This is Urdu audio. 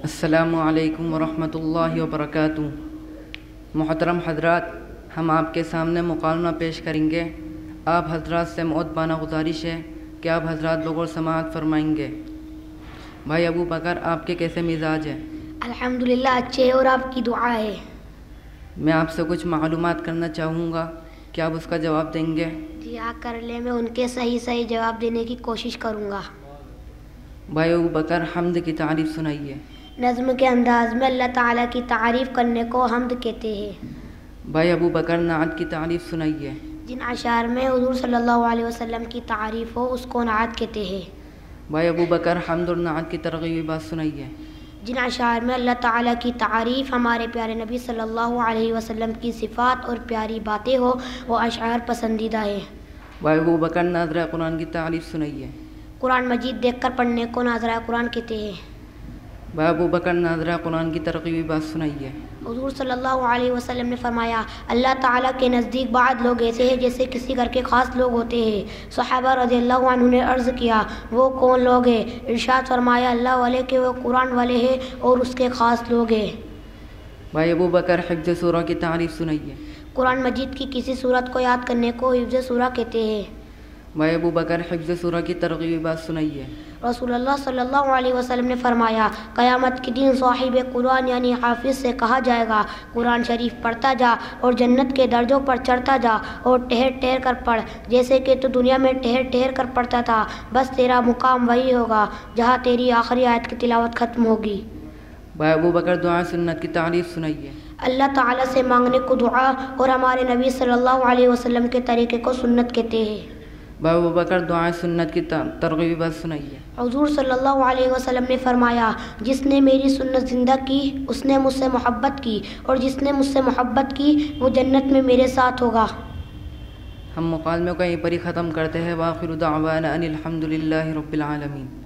السلام علیکم ورحمۃ اللہ وبرکاتہ۔ محترم حضرات، ہم آپ کے سامنے مکالمہ پیش کریں گے۔ آپ حضرات سے مؤدبانہ گزارش ہے کہ آپ حضرات بغور سماعت فرمائیں گے۔ بھائی ابو بکر، آپ کے کیسے مزاج ہے؟ الحمدللہ اچھے، اور آپ کی دعا ہے۔ میں آپ سے کچھ معلومات کرنا چاہوں گا، کیا آپ اس کا جواب دیں گے؟ جی ہاں، کر لیں، میں ان کے صحیح جواب دینے کی کوشش کروں گا۔ بھائی ابو بکر، حمد کی تعریف سنائیے۔ نظم کے انداز میں اللہ تعالیٰ کی تعریف کرنے کو حمد کہتے ہیں۔ بھائی ابو بکر، نعت کی تعریف سنائیے۔ جن اشعار میں حضور صلی اللہ علیہ وسلم کی تعریف ہو اس کو نعت کہتے ہیں۔ بھائی ابو بکر، حمد اور نعت کی ترغیبی بات سنائیے۔ جن اشعار میں اللہ تعالیٰ کی تعریف، ہمارے پیارے نبی صلی اللہ علیہ وسلم کی صفات اور پیاری باتیں ہو، وہ اشعار پسندیدہ ہیں۔ بھائی ابو بکر، ناظرہ قرآن کی تعریف سنائیے۔ قرآن مجید دیکھ کر پڑھنے کو ناظرہ قرآن کہتے ہیں۔ بھائی ابو بکر، ناظرہ قرآن کی ترغیبی بات سنائیے۔ حضور صلی اللہ علیہ وسلم نے فرمایا، اللہ تعالیٰ کے نزدیک بعض لوگ ایسے ہیں جیسے کسی گھر کے خاص لوگ ہوتے ہیں۔ صحابہ رضی اللہ عنہ نے عرض کیا، وہ کون لوگ ہیں؟ ارشاد فرمایا، اللہ والے کہ وہ قرآن والے ہیں اور اس کے خاص لوگ ہیں۔ بھائی ابو بکر، حفظ سورہ کی تعریف سنائیے۔ قرآن مجید کی کسی صورت کو یاد کرنے کو حفظ سورہ کہتے ہیں۔ بھائی ابو بکر، حفظ سورہ کی ترغیبی بات سنائیے۔ رسول اللہ صلی اللہ علیہ وسلم نے فرمایا، قیامت کے دن صاحب قرآن یعنی حافظ سے کہا جائے گا، قرآن شریف پڑھتا جا اور جنت کے درجوں پر چڑھتا جا اور ٹھہر کر پڑھ، جیسے کہ تو دنیا میں ٹھہر کر پڑھتا تھا، بس تیرا مقام وہی ہوگا جہاں تیری آخری آیت کی تلاوت ختم ہوگی۔ بھائی ابو بکر، دعا سنت کی تعریف سنائیے۔ اللہ تعالیٰ سے مانگنے کو دعا اور ہمارے نبی صلی اللہ علیہ وسلم کے طریقے کو سنت کہتے ہیں۔ بھائی ابو بکر، دعا سنت کی ترغیبی بات سنائیے۔ حضور صلی اللہ علیہ وسلم نے فرمایا، جس نے میری سنت زندہ کی اس نے مجھ سے محبت کی، اور جس نے مجھ سے محبت کی وہ جنت میں میرے ساتھ ہوگا۔ ہم مکالمے کو یہیں پر ہی ختم کرتے ہیں۔ وآخر دعوانا ان الحمد للہ رب العالمین۔